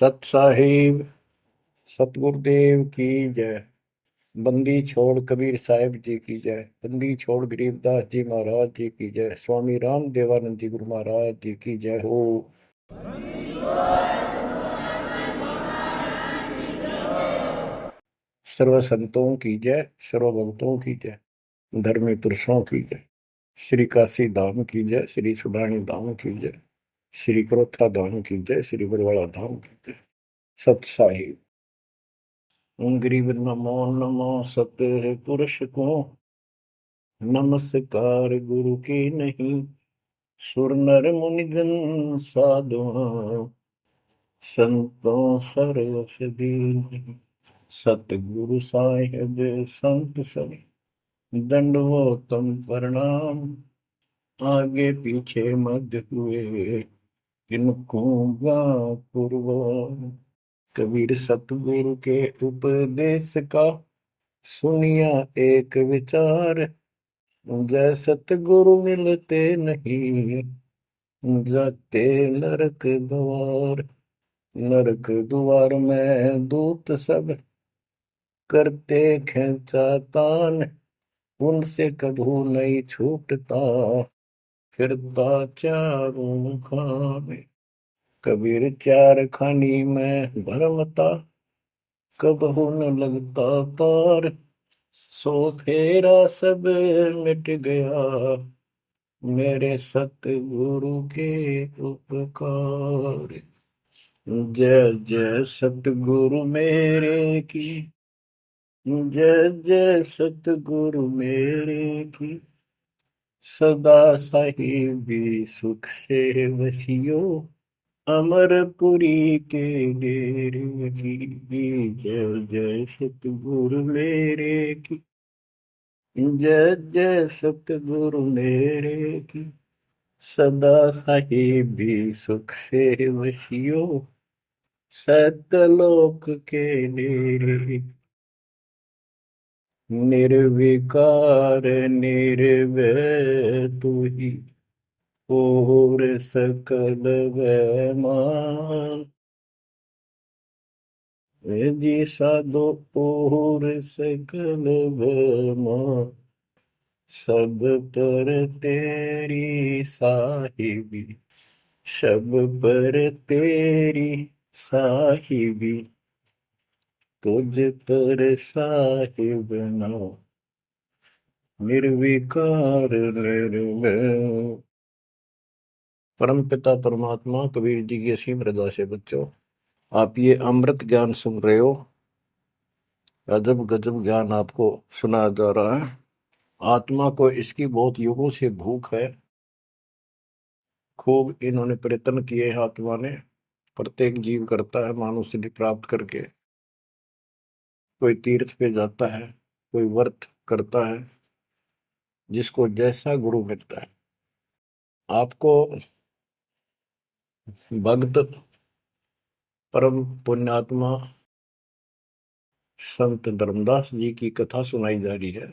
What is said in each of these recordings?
सत साहिब सतगुरुदेव की जय। बंदी छोड़ कबीर साहिब जी की जय। बंदी छोड़ गरीबदास जी महाराज जी की जय। स्वामी राम देवानंद जी गुरु महाराज जी की जय हो। सर्व संतों की जय, सर्व भक्तों की जय, धर्मी पुरुषों की जय। श्री काशी धाम की जय, श्री सुडानी धाम की जय, श्री क्रोथा धाम की जय, श्री बरवाड़ा धाम की जय। सत साहिब गरीब नमो नमो सत पुरुष को नमस्कार गुरु की नहीं। सुर नर मुनिजन साधुआ संतों सरस दीन। सतगुरु साहिब संत सब दंडवतम प्रणाम। आगे पीछे मध्य हुए किनको पूर्व। कबीर सतगुरु के उपदेश का सुनिया एक विचार। जय सतगुरु मिलते नहीं जाते नरक द्वार। नरक द्वार में दूत सब करते खेचा तान। उनसे कभू नहीं छूटता फिरता चारों खाने। कबीर चार खानी में भरमता कबहू न लगता पार। सो फेरा सब मिट गया मेरे सतगुरु के उपकार। जय जय सतगुरु मेरे की जय जय सतगुरु मेरे की। सदा साहिबी सुख से वसियो अमरपुरी के डेरे की। जय जय सतगुरु मेरे की जय जय सतगुरु मेरे की। सदा साहिबी सुख से वसियो सतलोक के डेरे। निर्विकार निर्भय तू ही और सकल वैमान। जी साधो और सकल वैमान। सब पर तेरी साहिबी सब पर तेरी साहिबी। तुझ पर साहिब ना निर्विकार निर्भय। परम पिता परमात्मा कबीर जी की असीम रजा से बच्चों, आप ये अमृत ज्ञान सुन रहे हो। अजब गजब ज्ञान आपको सुनाया जा रहा है। आत्मा को इसकी बहुत युगों से भूख है। खूब इन्होंने प्रयत्न किए हैं आत्मा ने। प्रत्येक जीव करता है मानव सिद्धि प्राप्त करके। कोई तीर्थ पे जाता है, कोई व्रत करता है, जिसको जैसा गुरु मिलता है। आपको भक्त परम पुण्यात्मा संत धर्मदास जी की कथा सुनाई जा रही है।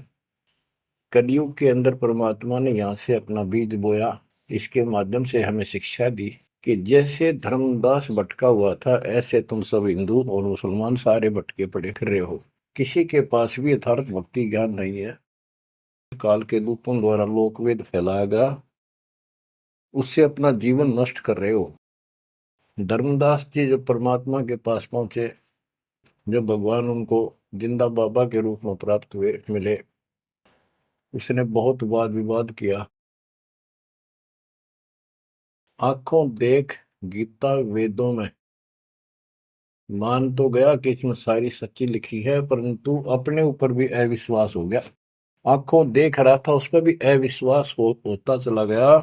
कलयुग के अंदर परमात्मा ने यहाँ से अपना बीज बोया। इसके माध्यम से हमें शिक्षा दी कि जैसे धर्मदास भटका हुआ था, ऐसे तुम सब हिंदू और मुसलमान सारे भटके पड़े फिर रहे हो। किसी के पास भी यथार्थ भक्ति ज्ञान नहीं है। काल के दूतों द्वारा लोकवेद फैलाया गया, उससे अपना जीवन नष्ट कर रहे हो। धर्मदास जी जब परमात्मा के पास पहुंचे, जब भगवान उनको जिंदा बाबा के रूप में प्राप्त हुए मिले, उसने बहुत वाद विवाद किया। आंखों देख गीता वेदों में मान तो गया कि इसमें सारी सच्ची लिखी है, परंतु अपने ऊपर भी अविश्वास हो गया। आंखों देख रहा था, उस पर भी अविश्वास होता चला गया,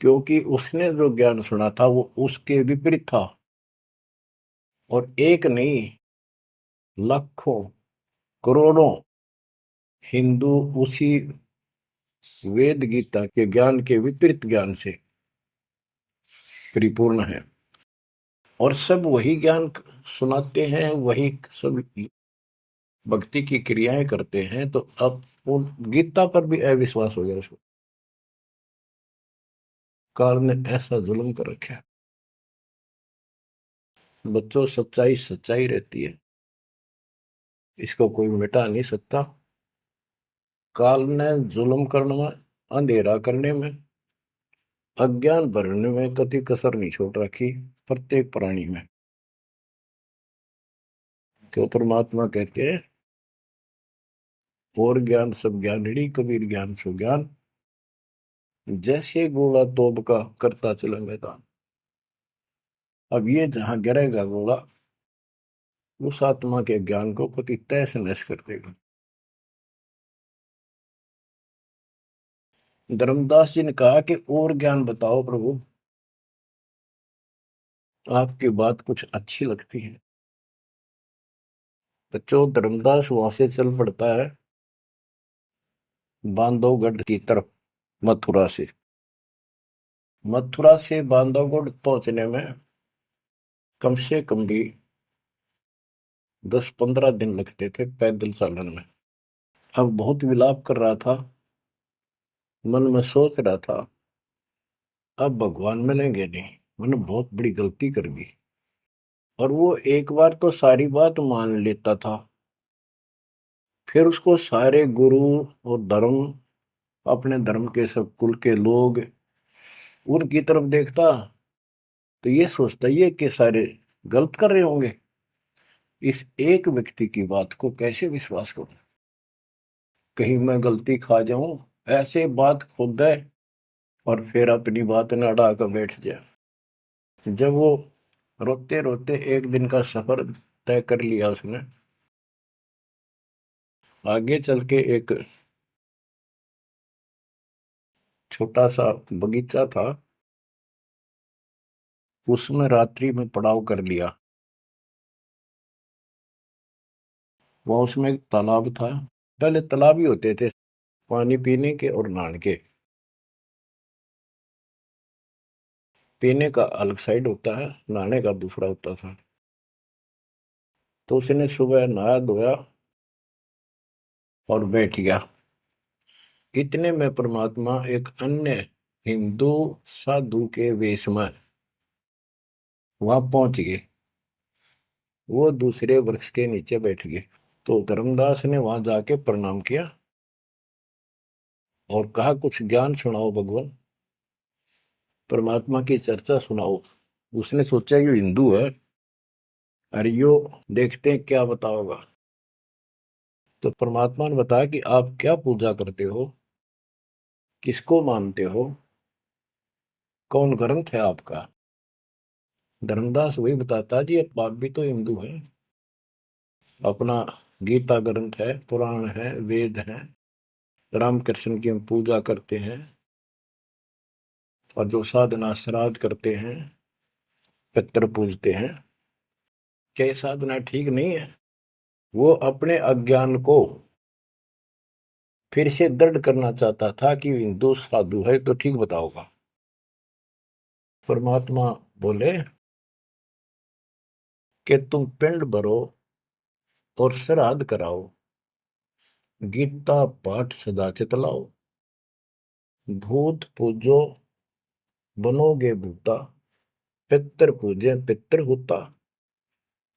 क्योंकि उसने जो ज्ञान सुना था वो उसके विपरीत था। और एक नहीं, लाखों करोड़ों हिंदू उसी वेद गीता के ज्ञान के विपरीत ज्ञान से परिपूर्ण है। और सब वही ज्ञान सुनाते हैं, वही सब भक्ति की क्रियाएं करते हैं। तो अब उन गीता पर भी अविश्वास हो गया उसको। काल ने ऐसा जुल्म कर रखा है। बच्चों, सच्चाई सच्चाई रहती है, इसको कोई मिटा नहीं सकता। काल ने जुल्म करने में, अंधेरा करने में, अज्ञान भरने में कति कसर नहीं छोड़ रखी प्रत्येक प्राणी में। तो परमात्मा कहते हैं, और ज्ञान सब ज्ञानड़ी, कबीर ज्ञान सो ज्ञान, जैसे गोला तोब का करता चले मैदान। अब ये जहां गिरेगा गोला, उस आत्मा के ज्ञान को कति तहस नहस कर देगा। धर्मदास जी ने कहा कि और ज्ञान बताओ प्रभु, आपकी बात कुछ अच्छी लगती है। बच्चों, धर्मदास वहां से चल पड़ता है बांधवगढ़ की तरफ, मथुरा से। मथुरा से बांधवगढ़ पहुंचने में कम से कम भी 10-15 दिन लगते थे पैदल चलन में। अब बहुत विलाप कर रहा था, मन में सोच रहा था, अब भगवान मिलेंगे नहीं, मैंने बहुत बड़ी गलती कर दी। और वो एक बार तो सारी बात मान लेता था, फिर उसको सारे गुरु और धर्म, अपने धर्म के सब कुल के लोग, उनकी तरफ देखता तो ये सोचता ये कि सारे गलत कर रहे होंगे, इस एक व्यक्ति की बात को कैसे विश्वास करूं, कहीं मैं गलती खा जाऊं, ऐसे बात खुद है और फिर अपनी बात न अड़ा कर बैठ जाए। जब वो रोते रोते एक दिन का सफर तय कर लिया उसने, आगे चल के एक छोटा सा बगीचा था, उसमें रात्रि में पड़ाव कर लिया। वहां उसमें एक तालाब था, पहले तालाब ही होते थे पानी पीने के और नहाने के। पीने का अलग साइड होता है, नहाने का दूसरा होता था। तो उसने सुबह नहाया धोया और बैठ गया। इतने में परमात्मा एक अन्य हिंदू साधु के वेश में वहां पहुंच गए। वो दूसरे वृक्ष के नीचे बैठ गए। तो धर्मदास ने वहां जाके प्रणाम किया और कहा, कुछ ज्ञान सुनाओ भगवान, परमात्मा की चर्चा सुनाओ। उसने सोचा ये हिंदू है, अरे यो देखते हैं क्या बताओगा। तो परमात्मा ने बताया कि आप क्या पूजा करते हो, किसको मानते हो, कौन ग्रंथ है आपका। धर्मदास वही बताता, जी आप भी तो हिंदू हैं, अपना गीता ग्रंथ है, पुराण है, वेद है, रामकृष्ण की हम पूजा करते हैं, और जो साधना श्राद्ध करते हैं, पितर पूजते हैं, क्या ये साधना ठीक नहीं है। वो अपने अज्ञान को फिर से दृढ़ करना चाहता था कि हिंदू साधु है तो ठीक बताओगा। परमात्मा बोले कि तुम पिंड भरो और श्राद्ध कराओ, गीता पाठ सदा चितलाओ, भूत पूजो बनोगे भूता, पितर पूजे पितर होता,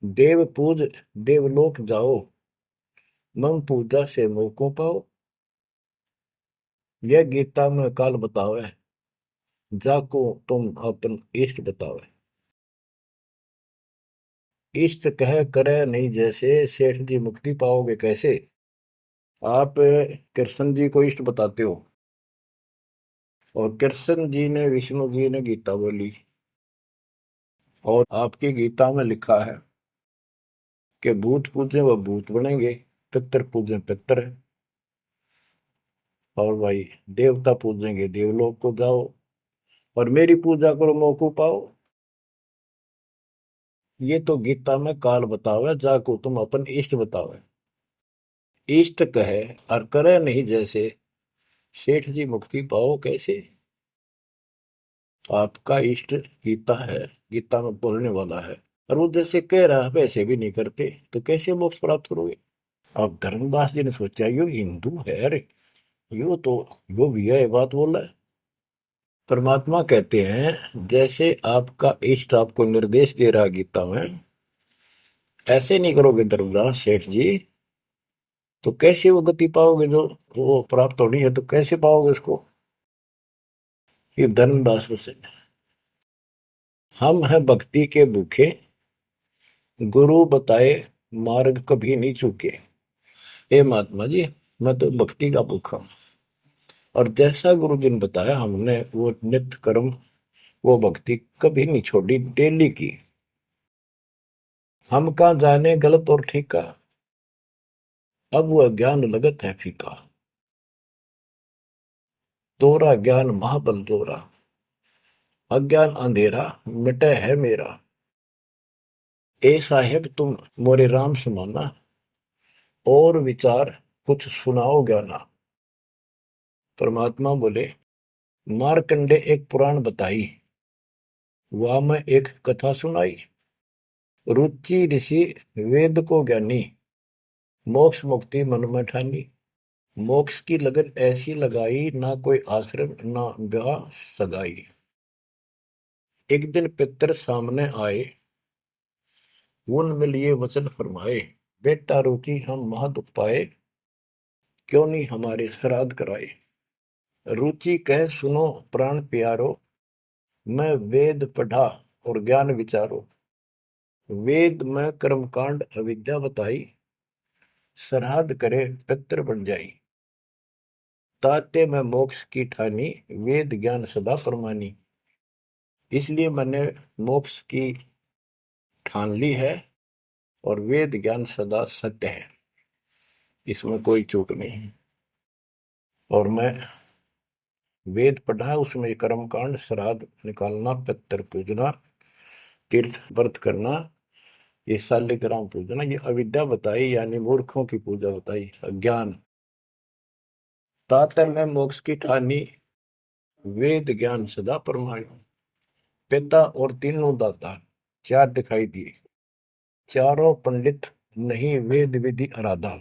देव पूज देवलोक जाओ, मम पूजा से मोह को पाओ। यह गीता में काल बतावे, जाको तुम अपन इष्ट बतावे। इष्ट कह करे नहीं जैसे, सेठ जी मुक्ति पाओगे कैसे। आप कृष्ण जी को इष्ट बताते हो, और कृष्ण जी ने, विष्णु जी ने गीता बोली, और आपकी गीता में लिखा है कि भूत पूजे वह भूत बनेंगे, पितर पूजे पितर, और भाई देवता पूजेंगे देवलोक को जाओ, और मेरी पूजा करो मौको पाओ। ये तो गीता में काल बतावे, जाको तुम अपन इष्ट बतावे। इष्ट कहे और करे नहीं जैसे, सेठ जी मुक्ति पाओ कैसे। आपका इष्ट गीता है, गीता में बोलने वाला है, और वो जैसे कह रहा है वैसे भी नहीं करते, तो कैसे मोक्ष प्राप्त करोगे। अब धर्मदास जी ने सोचा, यो हिंदू है, अरे यो तो यो भी है, बात बोल रहा है। परमात्मा कहते हैं, जैसे आपका इष्ट आपको निर्देश दे रहा है गीता में, ऐसे नहीं करोगे धर्मदास सेठ जी तो कैसे वो गति पाओगे, जो वो प्राप्त होनी है तो कैसे पाओगे उसको। ये धर्मदास से हम हैं भक्ति के भूखे, गुरु बताए मार्ग कभी नहीं चूके। हे महात्मा जी, मैं तो भक्ति का भूखा हूं, और जैसा गुरु जी ने बताया हमने वो नित्य कर्म, वो भक्ति कभी नहीं छोड़ी, डेली की। हम कहाँ जाने गलत और ठीक का, अब वह ज्ञान लगत है फीका। तोरा ज्ञान महाबल तोरा, अज्ञान अंधेरा मिटे है मेरा। ए साहेब तुम मोरे राम समाना, और विचार कुछ सुनाओ ज्ञाना। परमात्मा बोले, मारकंडे एक पुराण बताई, वह मैं एक कथा सुनाई। रुचि ऋषि वेद को ज्ञानी, मोक्ष मुक्ति मन में ठानी। मोक्ष की लगन ऐसी लगाई, ना कोई आश्रम ना ब्याह सगाई। एक दिन पितर सामने आए, उन लिए वचन फरमाए। बेटा रुचि हम महादुख पाए, क्यों नहीं हमारे श्राद्ध कराए। रुचि कह सुनो प्राण प्यारो, मैं वेद पढ़ा और ज्ञान विचारो। वेद में कर्मकांड अविद्या बताई, श्राद्ध करे पितर बन जाई। ताते में मोक्ष की ठानी, वेद ज्ञान सदा परमानी। इसलिए मैंने मोक्ष की ठान ली है, और वेद ज्ञान सदा सत्य है, इसमें कोई चूक नहीं। और मैं वेद पढ़ा, उसमें कर्मकांड, श्राद्ध निकालना, पितर पूजना, तीर्थ व्रत करना, ये शालिग्राम पूजना, ये अविद्या बताई, यानी मूर्खों की पूजा बताई, अज्ञान। तातर में मोक्ष की ठानी, वेद ज्ञान सदा परमाणु। पिता और तीनों दाता, चार दिखाई दिए। चारों पंडित नहीं वेद विधि आराधा।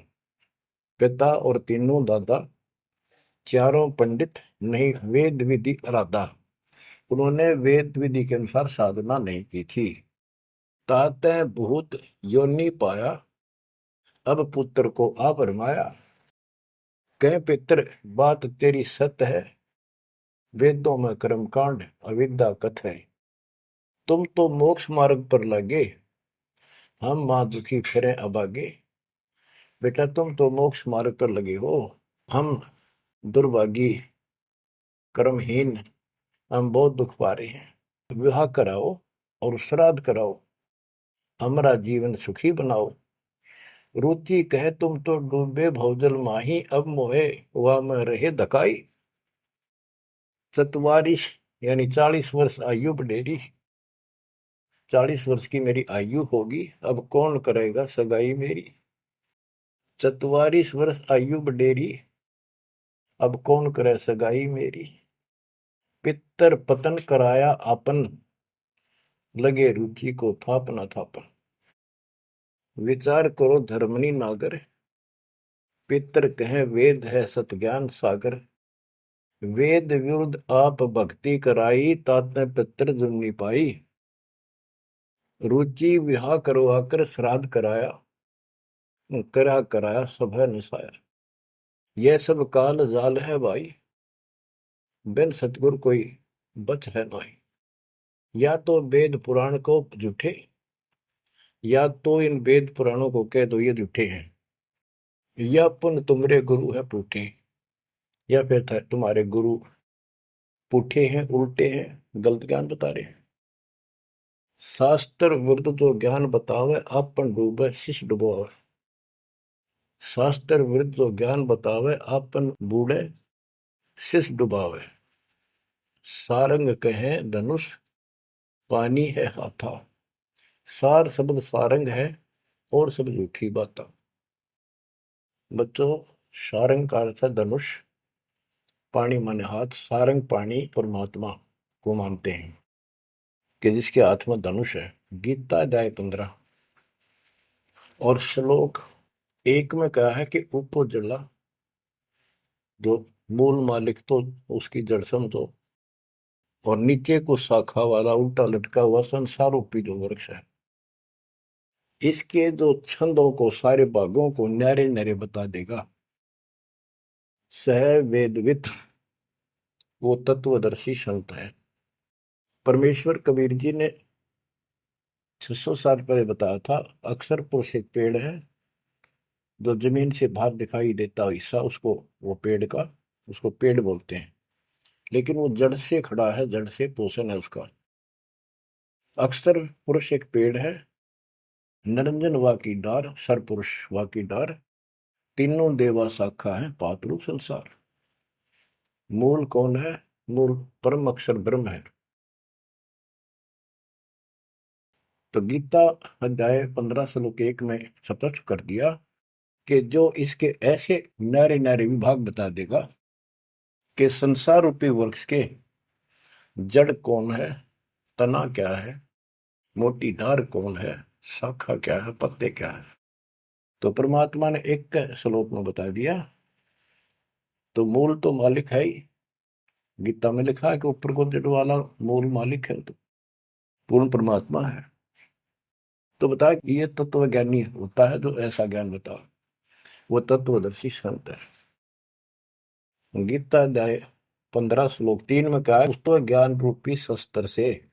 पिता और तीनों दादा, चारों पंडित नहीं वेद विधि आराधा। उन्होंने वेद विधि के अनुसार साधना नहीं की थी। ताते भूत योनि पाया, अब पुत्र को आ भरमाया। कह पितर बात तेरी सत्य है, वेदों में कर्मकांड अविद्या कथ है। तुम तो मोक्ष मार्ग पर लगे, हम मां दुखी फिरे अभागे। बेटा तुम तो मोक्ष मार्ग पर लगे हो, हम दुर्भागी कर्महीन, हम बहुत दुख पा रहे हैं। विवाह कराओ और श्राद्ध कराओ, हमारा जीवन सुखी बनाओ। रुचि कहे तुम तो डूबे भवजल माही, अब मोहे वह में रहे धकाई। चतवारिश यानी 40 वर्ष आयु बढ़ेरी, 40 वर्ष की मेरी आयु होगी, अब कौन करेगा सगाई मेरी। 44 वर्ष आयु बढ़ेरी, अब कौन करे सगाई मेरी। पितर पतन कराया आपन, लगे रुचि को थापना थापन। विचार करो धर्मनी नागर, पितर कहे वेद है सत ज्ञान सागर। वेद विरुद्ध आप भक्ति कराई, ताते पितर जुर्नी पाई। रुचि विवाह करवाकर श्राद्ध कराया, कराया सब है निसाया। यह सब काल जाल है भाई, बिन सतगुर कोई बच है नहीं। या तो वेद पुराण को झूठे, या तो इन वेद पुराणों को कह दो ये झूठे हैं, या पुन तुम्हारे गुरु है पूठे, या फिर तुम्हारे गुरु पूठे हैं, उल्टे हैं, गलत ज्ञान बता रहे हैं। शास्त्र विरुद्ध जो ज्ञान बतावे, आपन डूबे शिष्य डुबोवे। शास्त्र विरुद्ध जो ज्ञान बतावे, आपन बूढ़े शिष्य डुबावे। सारंग कहे धनुष, पानी है हाथा। सार शब्द सारंग है, और सब झूठी बात। बच्चों, सारंग का अर्थ है धनुष, पानी माने हाथ। सारंग पानी परमात्मा को मानते हैं कि जिसके हाथ में धनुष है। गीता अध्याय 15 और श्लोक 1 में कहा है कि ऊपर जला, जो मूल मालिक तो उसकी जड़ समझो, और नीचे को शाखा वाला उल्टा लटका हुआ संसार रूपी जो वृक्ष है। इसके जो छंदों को, सारे भागों को न्यारे न्यारे बता देगा। सह वेदवित वो तत्वदर्शी संत है। परमेश्वर कबीर जी ने 600 साल पहले बताया था, अक्सर पुरुष एक पेड़ है, जो जमीन से बाहर दिखाई देता हिस्सा उसको, वो पेड़ का, उसको पेड़ बोलते हैं, लेकिन वो जड़ से खड़ा है, जड़ से पोषण है उसका। अक्सर पुरुष एक पेड़ है, निरंजन वा की डार, सर पुरुष वा की डार, तीनों देवा शाखा है, पातरू संसार। मूल कौन है? मूल परम अक्षर ब्रह्म है। तो गीता अध्याय 15 श्लोक 1 में स्पष्ट कर दिया कि जो इसके ऐसे नारे नारे विभाग बता देगा कि संसार रूपी वृक्ष के जड़ कौन है, तना क्या है, मोटी डार कौन है, शाखा क्या है, पत्ते क्या है, तो परमात्मा ने एक श्लोक में बता दिया। तो मूल तो मालिक है ही, गीता में लिखा है कि ऊपर को जड़ वाला मूल मालिक है, तो पूर्ण परमात्मा है। तो बता, ये तत्व ज्ञानी होता है जो ऐसा ज्ञान बता, वो तत्वदर्शी संत है। गीता अध्याय 15 श्लोक 3 में कहा है, उस तो ज्ञान रूपी शस्त्र से,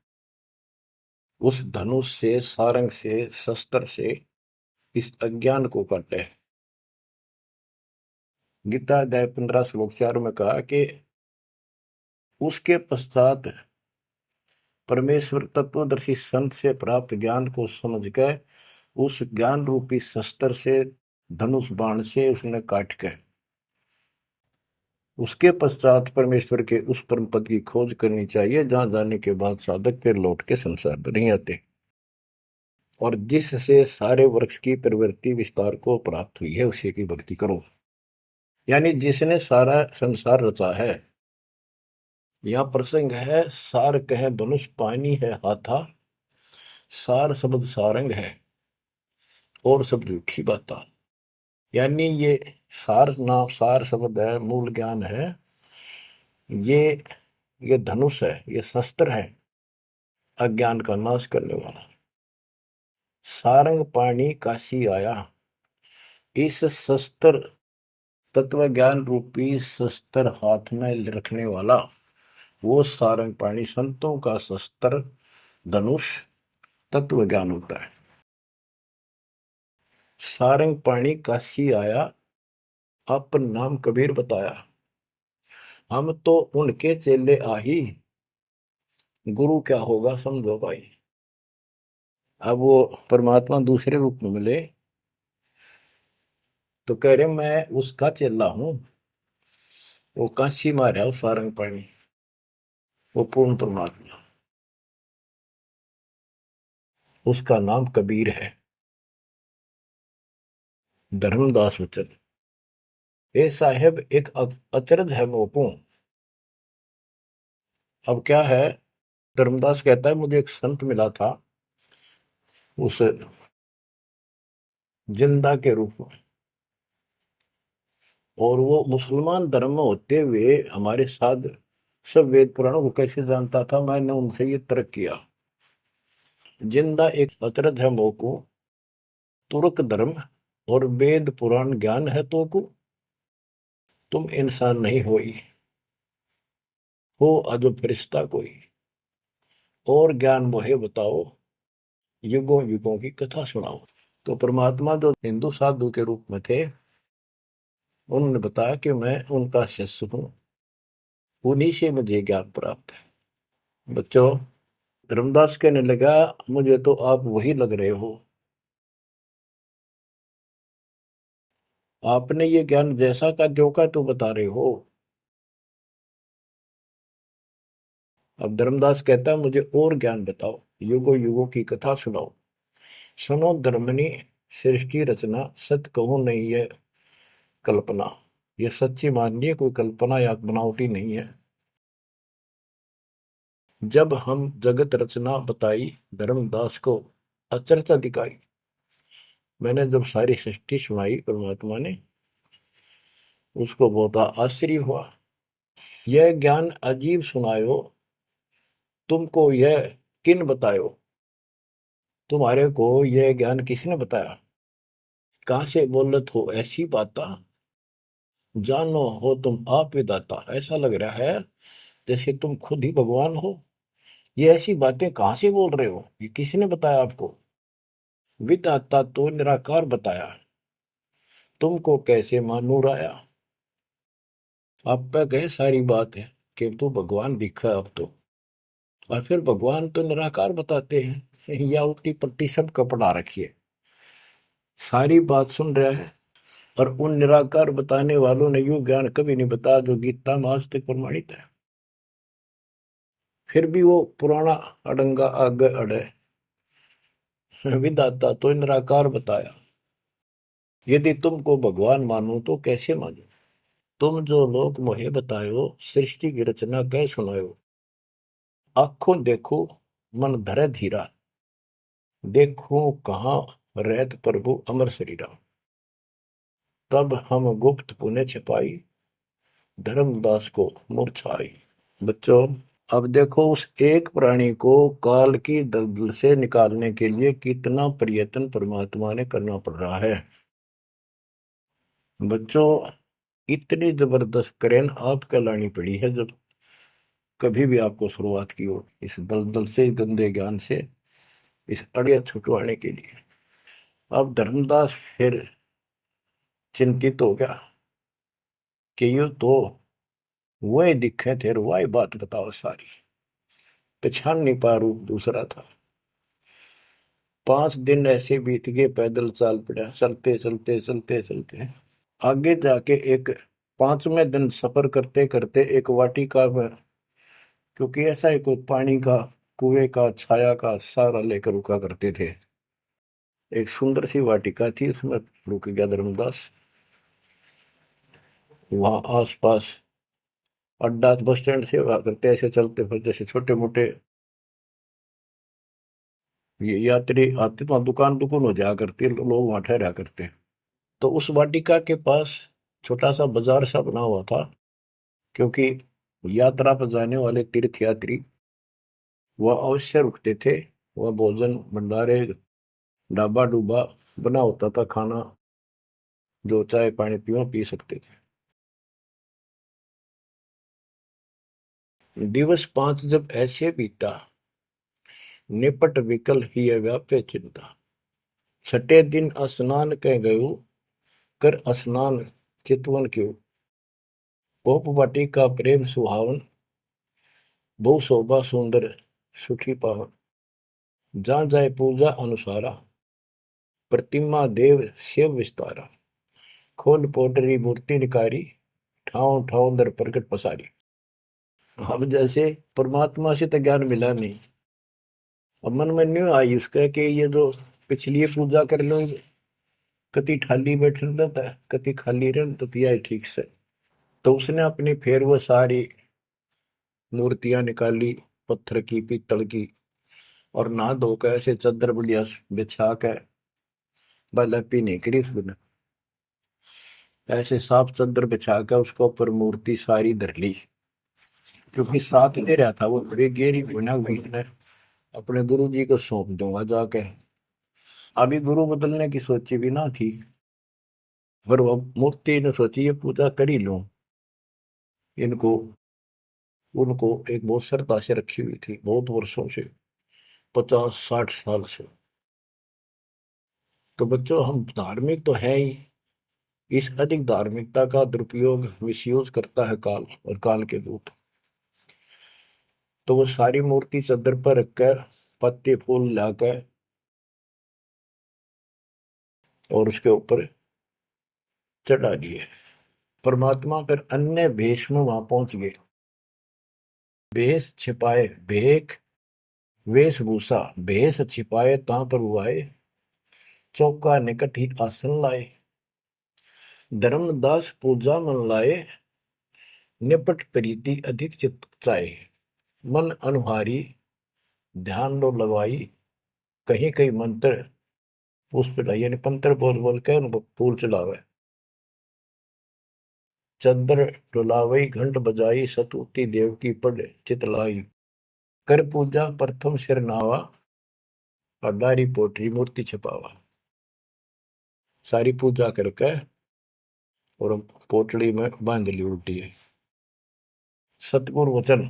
उस धनुष से, सारंग से, शस्त्र से इस अज्ञान को काटे। गीता अध्याय 15 श्लोक 4 में कहा कि उसके पश्चात परमेश्वर तत्वदर्शी संत से प्राप्त ज्ञान को समझ कर उस ज्ञान रूपी शस्त्र से, धनुष बाण से उसने काट के, उसके पश्चात परमेश्वर के उस परम पद की खोज करनी चाहिए, जहां जाने के बाद साधक फिर लौट के संसार में नहीं आते, और जिससे सारे वृक्ष की प्रवृत्ति विस्तार को प्राप्त हुई है, उसी की भक्ति करो। यानी जिसने सारा संसार रचा है। यह प्रसंग है, सार कह धनुष पानी है हाथा, सार शब्द सारंग है और सब झूठी बाता। यानी ये सार नाम, सार शब्द है, मूल ज्ञान है, ये ये धनुष है, ये शस्त्र है अज्ञान का नाश करने वाला। सारंग पाणी काशी आया, इस शस्त्र, तत्व ज्ञान रूपी शस्त्र हाथ में रखने वाला वो सारंग पाणी, संतों का शस्त्र धनुष तत्व ज्ञान होता है। सारंग पाणी काशी आया, अपन नाम कबीर बताया, हम तो उनके चेले आही, गुरु क्या होगा समझो भाई। अब वो परमात्मा दूसरे रूप में मिले तो कह रहे मैं उसका चेला हूं, वो काशी में रहा सारंग पाणी, वो पूर्ण परमात्मा, उसका नाम कबीर है। धर्मदास वचन, ए साहेब एक अचरज है मोकू। अब क्या है, धर्मदास कहता है मुझे एक संत मिला था उस जिंदा के रूप में, और वो मुसलमान धर्म में होते हुए हमारे साथ सब वेद पुराणों को कैसे जानता था, मैंने उनसे ये तर्क किया। जिंदा एक अचरज है मोकू, तुर्क धर्म और वेद पुराण ज्ञान है तो को, तुम इंसान नहीं हो अजब फरिश्ता कोई, और ज्ञान मोहे बताओ, युगों युगों की कथा सुनाओ। तो परमात्मा जो हिंदू साधु के रूप में थे, उन्होंने बताया कि मैं उनका शिष्य हूं, उन्हीं से मुझे ज्ञान प्राप्त है। बच्चों, रामदास कहने लगा मुझे तो आप वही लग रहे हो, आपने ये ज्ञान जैसा का जो का तो बता रहे हो। अब धर्मदास कहता है मुझे और ज्ञान बताओ, युगों युगों की कथा सुनाओ, सुनो धर्मनी सृष्टि रचना, सत्य कहो नहीं है कल्पना, ये सच्ची मानिए, कोई कल्पना या बनावटी नहीं है। जब हम जगत रचना बताई, धर्मदास को अचरज दिखाई। मैंने जब सारी सृष्टि सुनाई परमात्मा ने, उसको बहुत आश्चर्य हुआ। यह ज्ञान अजीब सुनायो, तुमको यह किन बतायो, तुम्हारे को यह ज्ञान किसने बताया? कहाँ से बोलत हो ऐसी बात? जानो हो तुम आप विदाता। ऐसा लग रहा है जैसे तुम खुद ही भगवान हो। ये ऐसी बातें कहाँ से बोल रहे हो? ये किसने बताया आपको? विदाता तो निराकार बताया। तुमको कैसे मानूर आया? आप पे कहे सारी बात है कि तू भगवान दिखा अब तो। और फिर भगवान तो निराकार बताते हैं या उल्टी पट्टी सब कपड़ा रखिए। सारी बात सुन रहा है और उन निराकार बताने वालों ने यूं ज्ञान कभी नहीं बताया जो गीता में आज तक प्रमाणित है। फिर भी वो पुराना अडंगा आगे अड़े। विदाता तो निराकार बताया। यदि तुमको भगवान मानो तो कैसे मानो? तुम जो लोग मोहे बतायो सृष्टि की रचना कह सुनायो। आंखों देखो मन धरे धीरा। देखो कहाँ रहत प्रभु अमर शरीरा। तब हम गुप्त पुण्य छिपाई धर्मदास को मूर्छाई। बच्चों, अब देखो उस एक प्राणी को काल की दलदल से निकालने के लिए कितना प्रयत्न परमात्मा ने करना पड़ रहा है। बच्चों, इतनी जबरदस्त करेन आपके लानी पड़ी है जब कभी भी आपको शुरुआत की हो इस दलदल से, गंदे ज्ञान से, इस अड़िया छुटवाने के लिए। अब धर्मदास फिर चिंतित हो गया कि ये तो वही दिखे थे, वही बात बताओ सारी। पहचान नहीं पा रूप दूसरा था। 5 दिन ऐसे बीत गए, पैदल चाल पड़ा, चलते चलते चलते चलते आगे जाके एक 5वें दिन सफर करते करते एक वाटिका में, क्योंकि ऐसा ही कोई पानी का कुएं का छाया का सहारा लेकर रुका करते थे, एक सुंदर सी वाटिका थी, उसमें रुक गया धर्मदास। वहां आसपास अड्डा बस स्टैंड से हुआ करते, ऐसे चलते फिर जैसे छोटे मोटे ये यात्री आते तो वहाँ दुकान दुकान हो जाया करती, लोग वहां ठहरा करते। तो उस वाटिका के पास छोटा सा बाजार सा बना हुआ था, क्योंकि यात्रा पर जाने वाले तीर्थ यात्री वह अवश्य रुकते थे। वह भोजन भंडारे ढाबा डूबा बना होता था, खाना जो चाय पानी पियो पी सकते थे। दिवस 5 जब ऐसे बीता, निपट विकल ही व्याप्य चिंता। छठे दिन स्नान कह गयो, कर स्नान चितवन क्यों। पोप वाटिका प्रेम सुहावन, बहु शोभा सुंदर सुखी पावन। जहाँ जाए पूजा अनुसारा, प्रतिमा देव शिव विस्तारा। खोल पोटरी मूर्ति निकारी, ठाव ठाव दर प्रकट पसारी। अब जैसे परमात्मा से तो ज्ञान मिला नहीं, अब मन में न्यू आई उसका कि ये जो पिछली पूजा कर लो, कति खाली बैठ रहता है, कति खाली रह तो तिया ठीक से। तो उसने अपनी फिर वो सारी मूर्तियां निकाली, पत्थर की पीतल की, और नहा धोकर ऐसे चादर बढ़िया बिछा के बलपी नहीं करी उसने, ऐसे साफ चादर बिछा के उसके ऊपर मूर्ति सारी धर ली। क्योंकि साथ दे रहा था वो, बड़ी गहरी गुना हुई ने अपने गुरु जी को सौंप दूंगा जाके। अभी गुरु बदलने की सोची भी ना थी, पर वो मूर्ति ने सोची ये पूजा कर ही लूं। इनको उनको एक बहुत श्रद्धा से रखी हुई थी बहुत वर्षों से, 50-60 साल से। तो बच्चों, हम धार्मिक तो है ही, इस अधिक धार्मिकता का दुरुपयोग मिसयूज करता है काल और काल के दूत। तो वो सारी मूर्ति चादर पर रखकर पत्ते फूल लाकर और उसके ऊपर चढ़ा दिए। परमात्मा फिर अन्य भेष में वहां पहुंच गए। भेष छिपाए भेख, वेशभूषा भेष छिपाए ता प्रभु आए। चौका निकट ही आसन लाए, धर्मदास पूजा मन लाए। निपट प्रीति अधिक चित चाहे, मन अनुहारी ध्यान लो लगवाई। कहीं कहीं मंत्र पुष्प यानी पंत्र बोल बोल के उनको फूल चढ़ावे। चंद्र डुलावई घंट बजाई, सतुति देव की पढ़ चितलाई। कर पूजा प्रथम सिर नावा, और डायरी पोटरी मूर्ति छपावा, सारी पूजा करके और पोटली में बांध ली उल्टी है। सतगुरु वचन,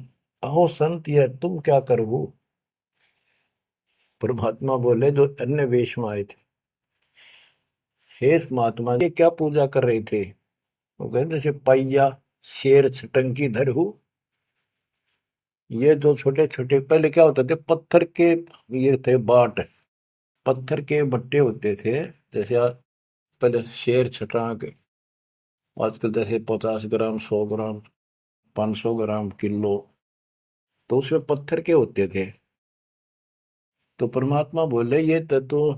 अहो संत ये तुम क्या करो। परमात्मा बोले जो अन्य वेश में आए थे, हे महात्मा ये क्या पूजा कर रहे थे। वो कहते जैसे पैया शेर छटंकी धरहू। ये जो छोटे छोटे पहले क्या होते थे, पत्थर के ये थे बाट, पत्थर के बट्टे होते थे। जैसे पहले शेर छटांक, आजकल जैसे 50 ग्राम 100 ग्राम 500 ग्राम किलो, तो उसमें पत्थर के होते थे। तो परमात्मा बोले ये तो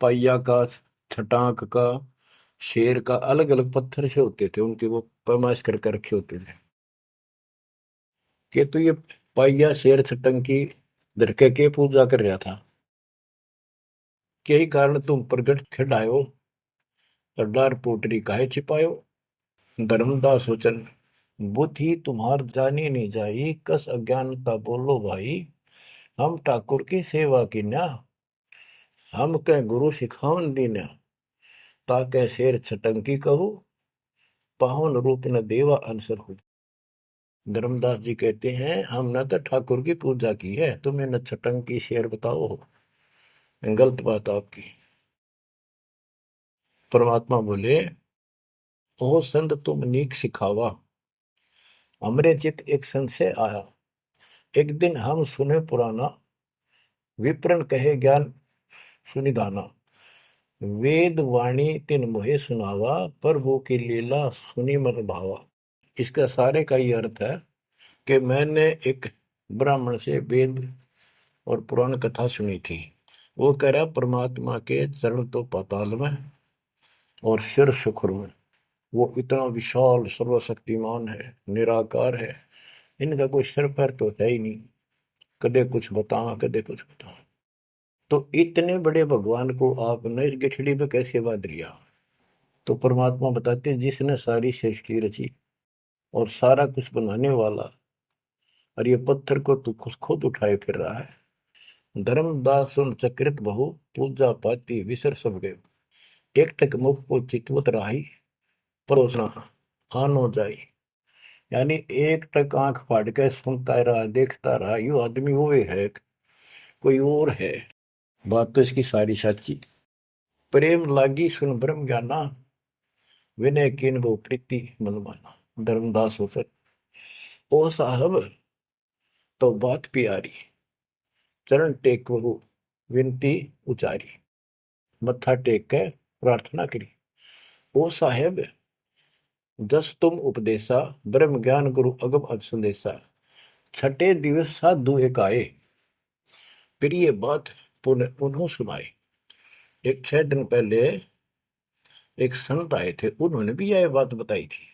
पैया का, छटांक का, शेर का अलग अलग पत्थर से होते थे, उनके वो पैमाइश करके रखे होते थे कि तो ये पैया शेर छटंकी धरके के पूजा कर रहा था। यही कारण तुम प्रगट खिड़ायो और डार पोटरी काहे छिपायो। धर्मदास वचन, बुद्धि तुम्हार जानी नहीं जाई, कस अज्ञानता बोलो भाई। हम ठाकुर की सेवा की ना, हम कह गुरु सिखावन दीना, ताके शेर छटंकी कहू, पावन रूप न देवा अंसर हो। धर्मदास जी कहते हैं हमने तो ठाकुर की पूजा की है, तुम्हें न छटंकी शेर बताओ, गलत बात आपकी। परमात्मा बोले ओ संत तुम नीक सिखावा, हमरे चित एक संशय आया। एक दिन हम सुने पुराना, विप्रन कहे ज्ञान सुनिधाना। वेद वाणी तिन मोहे सुनावा, प्रभु की लीला सुनी मन भावा। इसका सारे का ये अर्थ है कि मैंने एक ब्राह्मण से वेद और पुराण कथा सुनी थी। वो कह रहा परमात्मा के चरण तो पाताल में और सिर शुक्र में, वो इतना विशाल सर्वशक्तिमान है, निराकार है, इनका कोई सिर पैर तो है ही नहीं, कदे कुछ बता कदे कुछ बता। तो इतने बड़े भगवान को आपने इस गठड़ी में कैसे बांध लिया। तो परमात्मा बताते जिसने सारी सृष्टि रची और सारा कुछ बनाने वाला, और ये पत्थर को तू खुद उठाए फिर रहा है। धर्मदास सुन चक्रित बहु, पूजा पाती विसर सब गए। एक टक मुख को चितवत राही, परोसना आनो जाई। यानी एक टक आंख फाड़ के सुनता रहा, देखता रहा, यू आदमी हुए है कोई और है। बात तो इसकी सारी सच्ची। प्रेम लागी सुन ब्रह्म ज्ञाना, विनय किन वो प्रीति मन माना। धर्मदास होकर ओ साहब तो बात प्यारी, चरण टेक बहु विनती उचारी। मत्था टेक के प्रार्थना करी। ओ साहेब दस तुम उपदेशा, ब्रह्म ज्ञान गुरु अगम अज संदेशा। छठे दिवस साधु एक आए, प्रिय बात पुनः उन्हों सुनाए। एक 6 दिन पहले एक संत आए थे, उन्होंने भी यह बात बताई थी।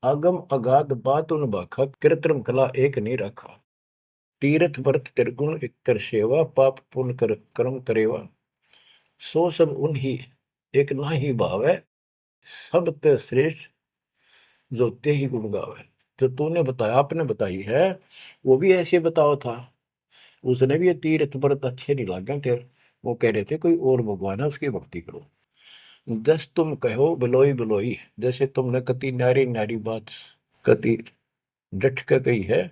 अगम अगाध बात उन बाखा, कृत्रिम कला एक नहीं रखा। तीर्थ व्रत त्रिगुण एक कर सेवा, पाप पुण्य कर कर्म करेवा। सो सब उन्हीं एक ना ही भाव है, सब ते श्रेष्ठ जो ते ही गुण गावे। जो तूने बताया, आपने बताई है, वो भी ऐसे बताओ था। उसने भी ये तीर्थ व्रत अच्छे नहीं लगे थे, वो कह रहे थे कोई और भगवान है उसकी भक्ति करो। जस तुम कहो बिलोई बिलोई, जैसे तुमने कति न्यारी न्यारी बात कति डट के कही है,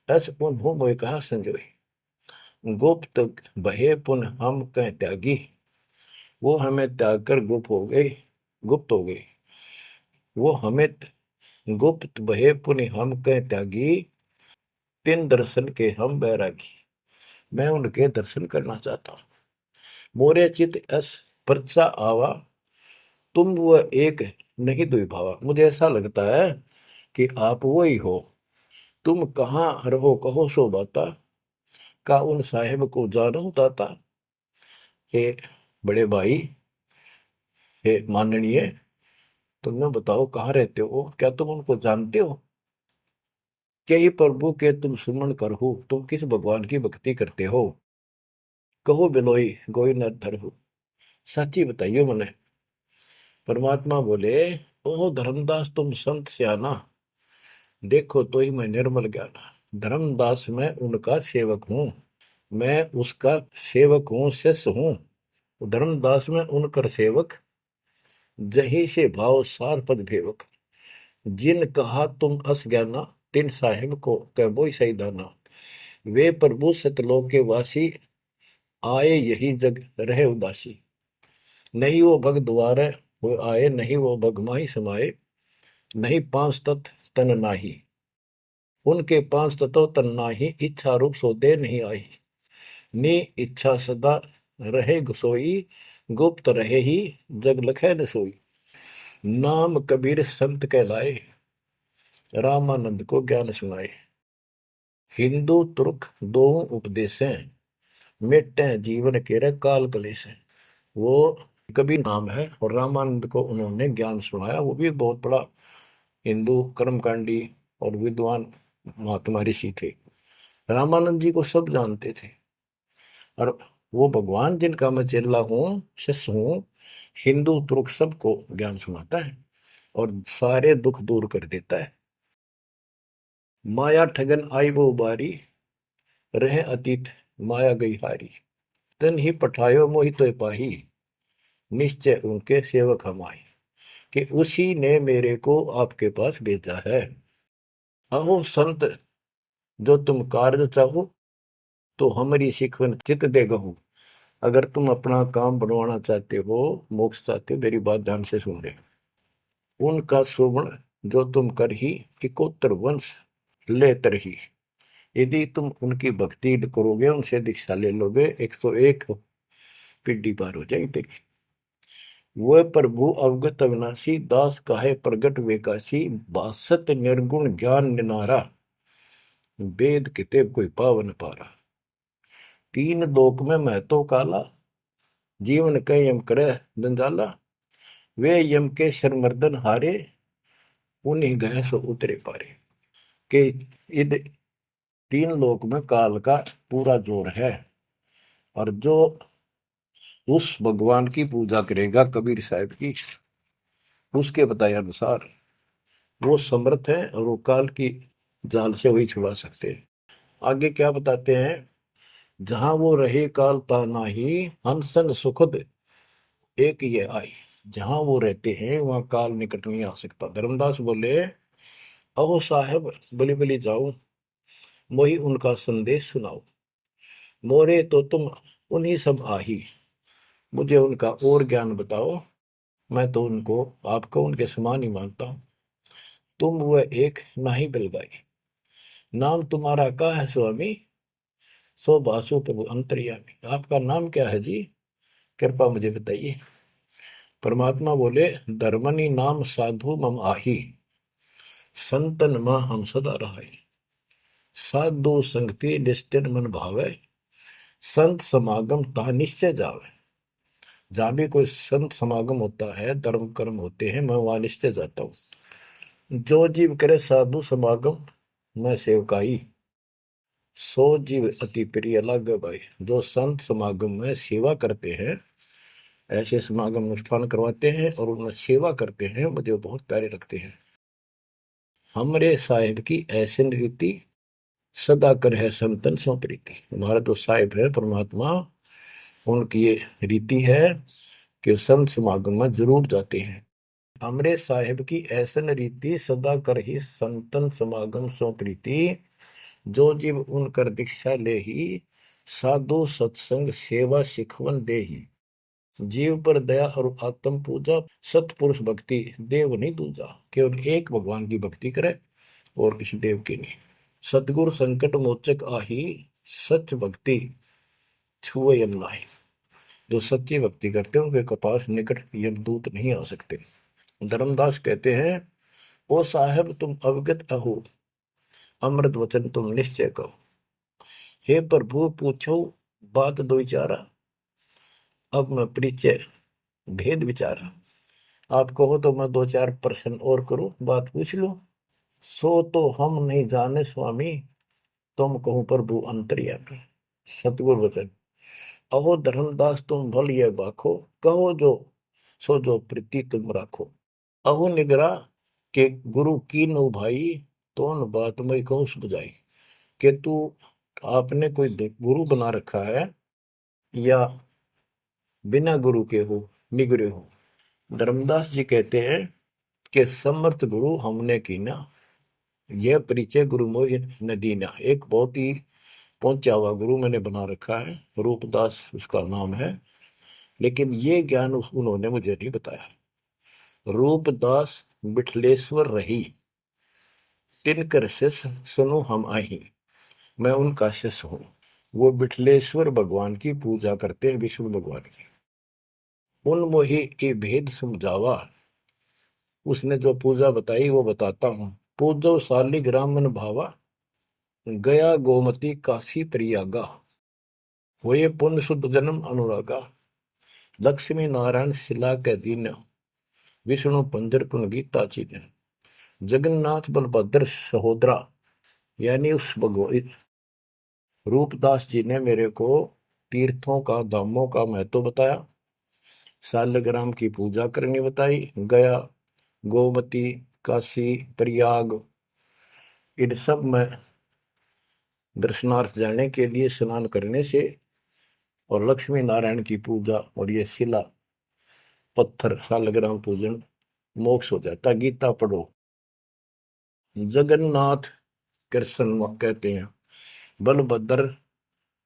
ऐसे उन्हों मोए कहा संजोई। गुप्त बहे पुन हम कह त्यागी, वो हमें त्याग कर गुप्त हो गई, गुप्त हो गई। वो हमें गुप्त बहे पुन हम कह त्यागी, तिन दर्शन के हम बैरागी। मैं उनके दर्शन करना चाहता हूं। मोरे चित अस परचा आवा, तुम वो एक नहीं दुई भावा। मुझे ऐसा लगता है कि आप वो ही हो। तुम कहाँ रहो कहो सो बाता, का उन साहेब को जानो दाता। हे बड़े भाई, हे माननीय, तुमने बताओ कहाँ रहते हो, क्या तुम उनको जानते हो। क्या ही प्रभु के तुम सुमन करहु, तुम किस भगवान की भक्ति करते हो। कहो बिलोई गोई न धरहु, सच्ची बताइयो मने। परमात्मा बोले ओ धर्मदास तुम संत सियाना, देखो तो ही मैं निर्मल ज्ञाना। धर्मदास मैं उनका सेवक हूं। मैं उसका सेवक हूँ, शिष्य हूँ। धर्मदास में उनकर सेवक, जही से भाव सार पद भेवक। जिन कहा तुम अस ज्ञाना, तिन साहिब को कह बोई सही दाना। वे प्रभु सतलोक के वासी, आए यही जग रहे उदासी। नहीं वो भग द्वारे हो आए, नहीं वो भग माही समाये। नहीं पांच तत्व तन नाही, उनके पांच तत्व तन नाही। इच्छा रूप सो दे नहीं आई, नी इच्छा सदा रहे सोई। गुप्त रहे ही जग लखे न सोई। नाम कबीर संत कहलाए, रामानंद को ज्ञान सुनाए। हिंदू तुर्क दो उपदेशें, मिटे जीवन के काल कलेश है। वो कबीर नाम है और रामानंद को उन्होंने ज्ञान सुनाया। वो भी बहुत बड़ा हिंदू कर्मकांडी और विद्वान महात्मा ऋषि थे। रामानंद जी को सब जानते थे और वो भगवान जिनका मैं चेला हूँ, शिष्य हूँ, हिंदू तुर्क सबको ज्ञान सुनाता है और सारे दुख दूर कर देता है। माया ठगन आई वो बारी, रहे अतीत माया गई हारी। तन ही पठायो मोहि तो पाही, निश्चय उनके सेवक हम आए। कि उसी ने मेरे को आपके पास भेजा है। अहो संत जो तुम कार्य चाहो, तो हमारी शिकवन चित दे गहू। अगर तुम अपना काम बनवाना चाहते हो, मोक्ष चाहते हो, मेरी बात ध्यान से सुन ले। उनका शोभन जो तुम कर ही, इकोत्तर वंश ले तरही। यदि तुम उनकी भक्ति करोगे, उनसे दीक्षा ले लोगे, 101 पीढ़ी पार हो जाएगी तेरी। वह प्रभु अवगत अविनाशी, दास काहे प्रगट वेकाशी। बासत निर्गुण ज्ञान निनारा, वेद किताब कोई पावन पारा। तीन लोक में मैं तो काला, जीवन कह यम करे जंजाला। वे यम के शर्मर्दन हारे, उन्हीं गए सो उतरे पारे। के इध तीन लोक में काल का पूरा जोर है और जो उस भगवान की पूजा करेगा कबीर साहब की, उसके बताए अनुसार वो समर्थ है और वो काल की जाल से वही छुड़ा सकते हैं। आगे क्या बताते हैं, जहां वो रहे काल ता नाही, हंसन सुखद एक ये आई। जहां वो रहते हैं वहां काल निकट नहीं आ सकता। धर्मदास बोले, अहो साहेब बलि बलि जाओ, मोहि उनका संदेश सुनाओ। मोरे तो तुम उन्हीं सब आही, मुझे उनका और ज्ञान बताओ। मैं तो उनको आपको उनके समान ही मानता हूं। तुम वह एक नाही बिलगाई, नाम तुम्हारा क्या है स्वामी। सो बासु प्रभु अंतर्यामी। आपका नाम क्या है जी, कृपा मुझे बताइए। परमात्मा बोले, धर्मनि नाम साधु मम आही, संतन मां हम सदा रहे। साधु संगति निस्तिर मन भावे, संत समागम ता निश्चय जावे। जहां भी कोई संत समागम होता है, धर्म कर्म होते हैं, मैं वहां निश्चय जाता हूँ। जो जीव करे साधु समागम मैं सेवकाई, सो जीव अति प्रिय लागे भाई। जो संत समागम में सेवा करते हैं, ऐसे समागम अनुष्ठान करवाते हैं और उनमें सेवा करते हैं, मुझे बहुत प्यारे लगते हैं। हमरे साहिब की ऐसी रीति, सदा कर है संतन सो प्रीति। हमारा जो साहिब है परमात्मा, उनकी ये रीति है कि संत समागम में जरूर जाते हैं। हमरे साहिब की ऐसन रीति, सदा कर ही संतन समागम सो प्रीति। जो जीव उनकर दीक्षा ले ही, साधु सत्संग सेवा सिखवन दे ही। जीव पर दया और आत्म पूजा, सतपुरुष भक्ति देव नहीं दूजा। केवल एक भगवान की भक्ति करे और किसी देव की नहीं। सतगुरु संकट मोचक आही, सच भक्ति छुए यम नाही। जो सच्ची भक्ति करते हैं उनके कपास निकट यमदूत नहीं आ सकते। धर्मदास कहते हैं, ओ साहेब तुम अवगत अहो, अमृत वचन तुम निश्चय कहो। हे प्रभु पूछो बात दो चारा, अब मैं परिचय भेद विचारा। आप कहो तो मैं दो चार प्रश्न और करूं, बात पूछ लो। सो तो हम नहीं जाने स्वामी, तुम कहो प्रभु अंतर्यामी। सतगुरु वचन, अहो धर्मदास तुम भल ये बाखो, कहो जो सो जो प्रीति तुम राखो। अहो निगरा के गुरु की नो भाई, तो न बात मैं कहूँ बुझाई। कि तू आपने कोई गुरु बना रखा है या बिना गुरु के हो, निगरे हो। धर्मदास जी कहते हैं कि समर्थ गुरु हमने कीना, यह परिचय गुरु मोहि न दीना। एक बहुत ही पहुंचा हुआ गुरु मैंने बना रखा है, रूपदास उसका नाम है, लेकिन ये ज्ञान उन्होंने मुझे नहीं बताया। रूपदास बिठलेश्वर रही, तिनकर शिष्य सुनो हम आही। मैं उनका शिष्य हूं। वो बिठलेश्वर भगवान की पूजा करते हैं, विष्णु भगवान की। उन मोहि ये भेद समझावा, उसने जो पूजा बताई वो बताता हूं। पूजो शालिग्राम मन भावा, गया गोमती काशी प्रयागा। होए पुण्य शुद्ध जन्म अनुरागा, लक्ष्मी नारायण शिला के दीन, विष्णु पंजर पुन गीता चीन। जगन्नाथ बलभद्र सहोदरा, यानी उस भगवान रूपदास जी ने मेरे को तीर्थों का, धामों का महत्व बताया, शालिग्राम की पूजा करनी बताई, गया, गोमती, काशी, प्रयाग, इन सब में दर्शनार्थ जाने के लिए स्नान करने से, और लक्ष्मी नारायण की पूजा और ये शिला पत्थर शालिग्राम पूजन मोक्ष हो जाता। गीता पढ़ो। जगन्नाथ कृष्ण कहते हैं, बलभद्र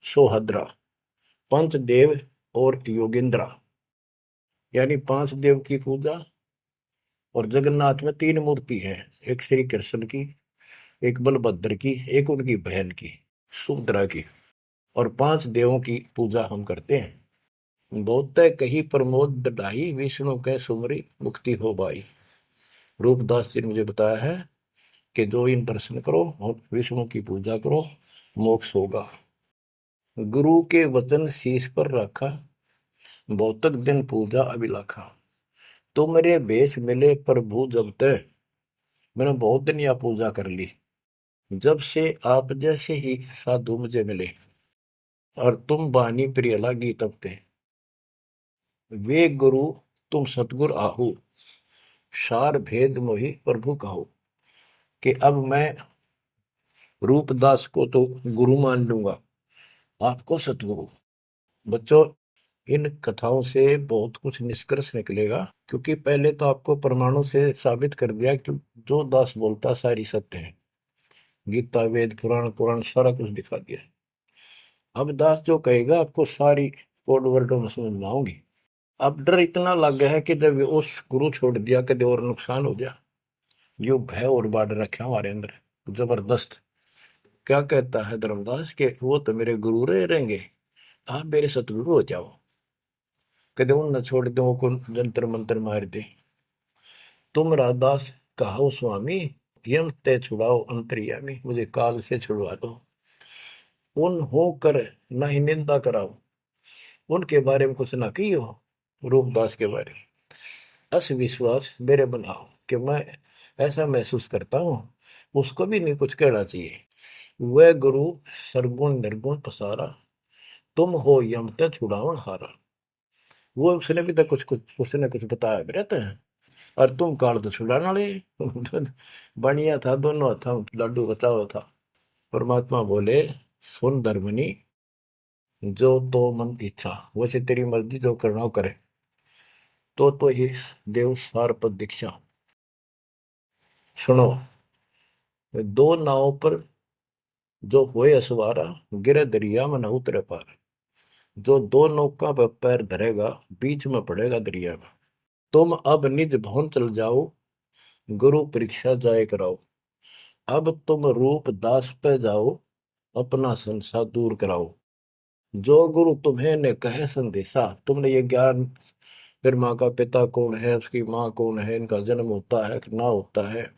सोहद्रा, पंचदेव और योगेंद्रा, यानी पांच देव की पूजा। और जगन्नाथ में तीन मूर्ति है, एक श्री कृष्ण की, एक बलभद्र की, एक उनकी बहन की सुभद्रा की, और पांच देवों की पूजा हम करते हैं। बहुत कही प्रमोद दढ़ाई, विष्णु के सुमरी मुक्ति हो बाई। रूपदास जी ने मुझे बताया है कि जो इन दर्शन करो और विष्णु की पूजा करो, मोक्ष होगा। गुरु के वचन शीश पर रखा, बहुतक दिन पूजा अभिलाखा। तुमरे बेश मिले प्रभु जब तक, मैंने बहुत दिन यह पूजा कर ली, जब से आप जैसे ही साधु मुझे मिले, और तुम बानी प्रिय लागी तब ते। वे गुरु तुम सतगुर आहू, सार भेद मोहि प्रभु कहो। कि अब मैं रूपदास को तो गुरु मान लूंगा, आपको सतगुरु। बच्चों, इन कथाओं से बहुत कुछ निष्कर्ष निकलेगा, क्योंकि पहले तो आपको प्रमाणों से साबित कर दिया कि जो दास बोलता सारी सत्य है। गीता, वेद, पुराण, कुरान सारा कुछ दिखा दिया। अब दास जो कहेगा आपको सारी कोड वर्डों में समझ में आऊंगी। अब डर इतना लग गया है कि जब उस गुरु छोड़ दिया कभी और नुकसान हो गया, यो भय और बाढ़ रखा हमारे अंदर जबरदस्त। क्या कहता है धर्मदास के वो तो मेरे गुरु रहेंगे, आप मेरे सतगुरु हो जाओ, कदे उन न छोड़ दो को जंतर मंत्र मार दे। तुम राधास कहो स्वामी, यम ते छुड़ाओ अंतर्यामी, मुझे काल से छुड़वा दो। उन हो कर न ही निंदा कराओ, उनके बारे में कुछ ना कहियो, रूपदास के बारे में अस विश्वास मेरे बनाओ, कि मैं ऐसा महसूस करता हूं, उसको भी नहीं कुछ कहना चाहिए। वह गुरु सरगुण निर्गुण पसारा, तुम हो यम ते छुड़ावन हारा। वो उसने भी तो कुछ कुछ उसने कुछ बताया भी रहता है, और तुम काल तो छुड़ाने वाले। बढ़िया था, दोनों था, लड्डू बचाओ था। परमात्मा बोले, सुन धर्मनी, जो तो मन इच्छा, वैसे तेरी मर्जी जो करना हो करे। तो ही देव सार पद दीक्षा। सुनो, दो नाव पर जो होए असवारा, गिरे दरिया में न उतरे पार। जो दो नौका पर पैर धरेगा, बीच में पड़ेगा दरिया में। तुम अब निज भवन चल जाओ, गुरु परीक्षा जाए कराओ। अब तुम रूप दास पे जाओ, अपना संसार दूर कराओ। जो गुरु तुम्हें ने कहे संदेशा, तुमने ये ज्ञान, फिर माँ का पिता कौन है, उसकी माँ कौन है, इनका जन्म होता है कि ना होता है,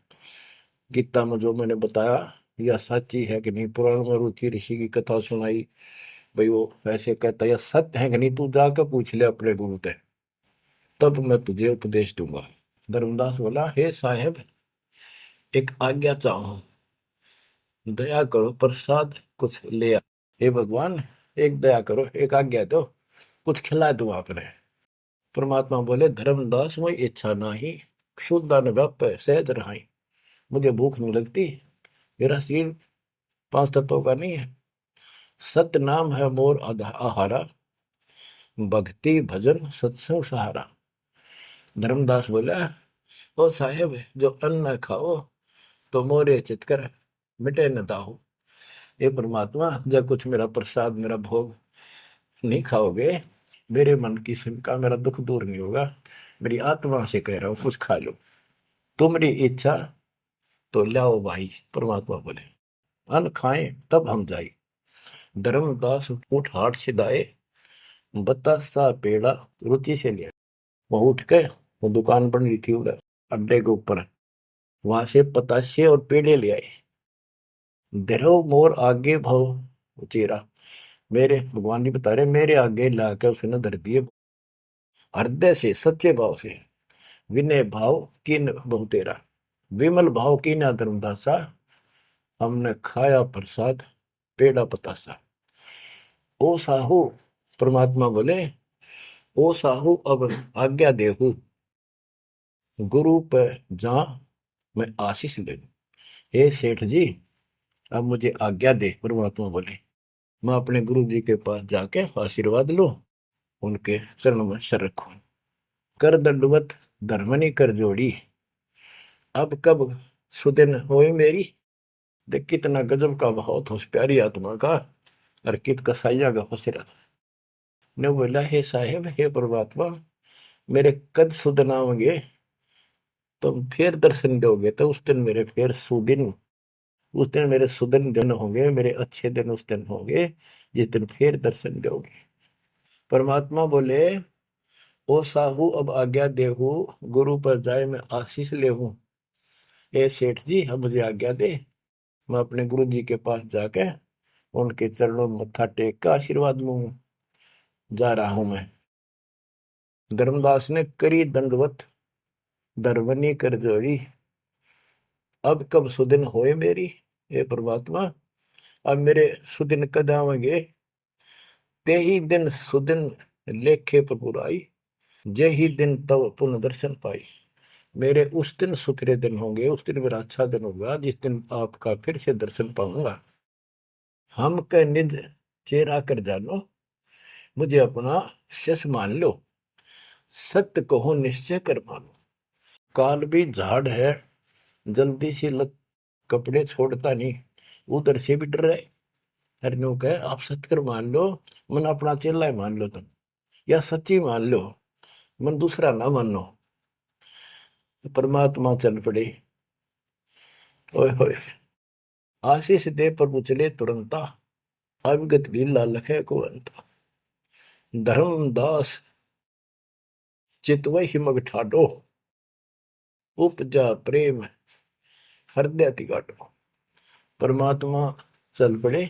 गीता में जो मैंने बताया यह सच्ची है कि नहीं, पुराण में रुचि ऋषि की कथा सुनाई, भाई वो ऐसे कहता यह सत्य है कि नहीं, तू जाकर पूछ ले अपने गुरु से, तब मैं तुझे उपदेश दूंगा। धर्मदास बोला, हे साहेब, एक आज्ञा चाहो, दया करो, प्रसाद कुछ ले आ। हे भगवान, एक दया करो, एक आज्ञा दो, कुछ खिला दूं आपने। परमात्मा बोले, धर्मदास मोई इच्छा नाही, क्षुद्र व्याप सहज रहाई। मुझे भूख नहीं लगती, मेरा शरीर पांच तत्वों का नहीं है, सत नाम है मोर आहारा, भक्ति भजन सत्संग सहारा। धर्मदास बोला, ओ साहेब जो अन्न खाओ तो मोरे चितकर मिटे न दाहो। ये परमात्मा जब कुछ मेरा प्रसाद मेरा भोग नहीं खाओगे, मेरे मन की शंका मेरा दुख दूर नहीं होगा। मेरी आत्मा से कह रहा हूं कुछ खा लो, तुम्हारी इच्छा तो लाओ भाई। परमात्मा बोले अन्न खाएं तब हम जाए। धर्मदास उठ हाट से दाए, बतासा पेड़ा रुचि से लिया। वो उठ के, वो दुकान बन रही थी उधर अड्डे के ऊपर, वहां से पतासे और पेड़े ले आए। धरो मोर आगे भाव चेरा, मेरे भगवान जी बता रहे मेरे आगे लाकर उसने धर दिए। हृदय से सच्चे भाव से, विनय भाव किन बहु तेरा, विमल भाव की ना धर्मदासा, हमने खाया प्रसाद पेड़ा पतासा। ओ साहू, परमात्मा बोले ओ साहू अब आज्ञा देहू, गुरु पर जा मैं आशीष ले लूं। हे सेठ जी अब मुझे आज्ञा दे। परमात्मा बोले मैं अपने गुरु जी के पास जाके आशीर्वाद लूं, उनके चरणों में सर रखूं। कर दंडवत धर्मनी कर जोड़ी, अब कब सुदिन होई मेरी। देख कितना गजब का भाव था उस प्यारी आत्मा का, और कित कसाइया का फंसेरा था। ने बोला हे साहेब हे परमात्मा, मेरे कद सुदिन आओगे, तुम फिर दर्शन दोगे तो उस दिन मेरे फिर सुदिन, उस दिन मेरे सुदिन दिन होंगे, मेरे अच्छे दिन उस दिन होंगे जिस दिन फिर दर्शन दोगे। परमात्मा बोले ओ साहू अब आज्ञा देहू, गुरु पर जाए मैं आशीष लेहूं। ए सेठ जी अब मुझे आज्ञा दे, मैं अपने गुरु जी के पास जाके उनके चरणों में मत्था टेक कर आशीर्वाद लूं। जा रहा हूं मैं। धर्मदास ने करी दंडवत दरवनी कर जोड़ी, अब कब सुदिन होए मेरी। हे परमात्मा अब मेरे सुदिन कद आवेंगे। ते ही दिन सुदिन लेखे पर बुराई, जे ही दिन तब पुनः दर्शन पाई। मेरे उस दिन सुथरे दिन होंगे, उस दिन मेरा अच्छा दिन होगा जिस दिन आपका फिर से दर्शन पाऊंगा। हम कह निज चेहरा कर जानो, मुझे अपना शिष्य मान लो। सत्य कहो निश्चय कर मानो, काल भी झाड़ है जल्दी से लग कपड़े छोड़ता नहीं, उधर से भी डर रहे। हरनू कहे आप सत्य कर मान लो, मन अपना चेला ही मान लो तुम, या सच्ची मान लो, मन दूसरा ना मानो। परमात्मा चल पड़े। ओए होए आशीष दे प्रभु चले तुरंता, अविगत भी लालख है कुरंता। धर्मदास चितवही मग ठाडो, उपजा प्रेम हृदय तिगाटो। परमात्मा चल पड़े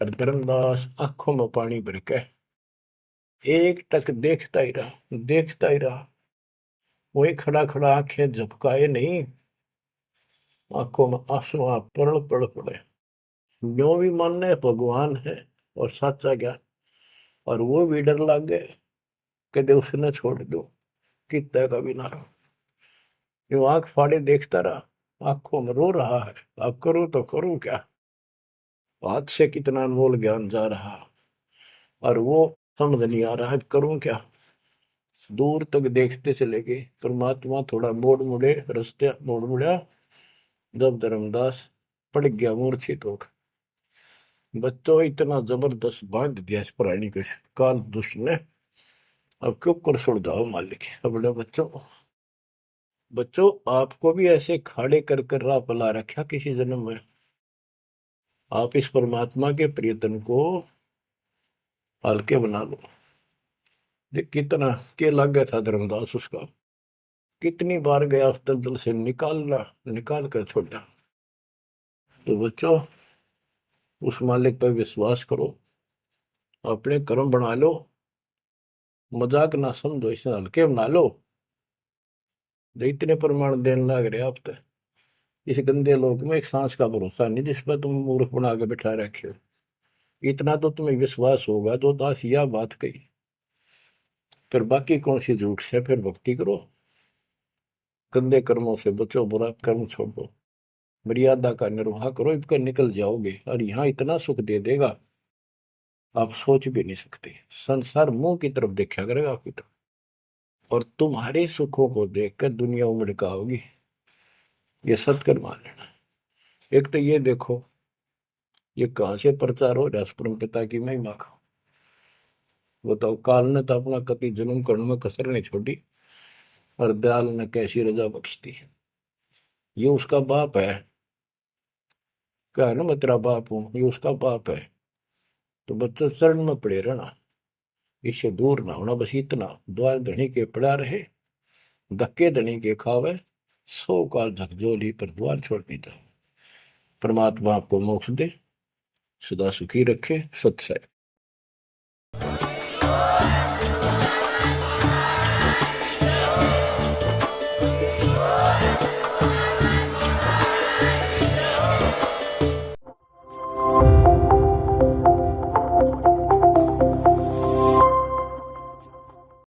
और धर्मदास आंखों में पानी भर के एक टक देखता ही रहा, देखता ही रहा। वही खड़ा खड़ा आंखें झपकाए नहीं, आंखों में आंसू पड़ पड़ पड़े। जो भी मानने भगवान है और सच्चा ज्ञान, और वो भी डर लग गए कदे उसने छोड़ दो कितना का भी ना रहो। जो आंख फाड़े देखता रहा, आंखों में रो रहा है, अब करूं तो करूं क्या, हाथ से कितना अनमोल ज्ञान जा रहा, और वो समझ नहीं आ रहा है करूं क्या। दूर तक देखते चले गए। परमात्मा थोड़ा मोड़ मुड़े, रास्ते मोड़ मुड़ा, जब धर्मदास पड़ गया मूर्छित होकर। बच्चों इतना जबरदस्त बांध दिया इस प्राणी के काल दुष्ट ने, अब क्यों कर छोड़ जाओ मालिक। अपने बच्चों, बच्चों आपको भी ऐसे खाड़े कर कर राह पला रखा किसी जन्म में। आप इस परमात्मा के प्रियतन को हल्के बना लो। ये कितना के लग गया था धर्मदास उसका, कितनी बार गया उस दलदल से निकालना, निकाल कर छोड़ा। तो बच्चों उस मालिक पर विश्वास करो, अपने कर्म बना लो, मजाक ना समझो, इसे हल्के बना लो। जो इतने प्रमाण देने लग रहे आप तो इस गंदे लोक में एक सांस का भरोसा नहीं जिस पर तुम मूर्ख बना के बिठा रखे हो। इतना तो तुम्हें विश्वास होगा तो दास यह बात कही, फिर बाकी कौन सी झूठ से फिर भक्ति करो। गंदे कर्मों से बचो, बुरा कर्म छोड़ो, मर्यादा का निर्वाह करो, इसका निकल जाओगे और यहाँ इतना सुख दे देगा। आप सोच भी नहीं सकते। संसार मुंह की तरफ देखा करेगा आपकी तरफ, और तुम्हारे सुखों को देखकर दुनिया उमड़ होगी। ये सत्य मान लेना। एक तो ये देखो, ये कहां से प्रचार हो रहा है परम पिता की महिमा का। बताओ, काल ने तो अपना कति जुल्म करने में कसर नहीं छोड़ी, और दयाल ने कैसी रजा बख्शती। ये उसका बाप है, क्या है ना, मैं तेरा बाप हूं, ये उसका बाप है। तो बच्चों चरण में पड़े रहना, इससे दूर ना होना, बस इतना। द्वार धनी के पड़ा रहे, धक्के धनी के खावे, 100 काल झकझोली पर द्वार छोड़नी था। परमात्मा आपको मोक्ष दे, सदा सुखी रखे। सत्य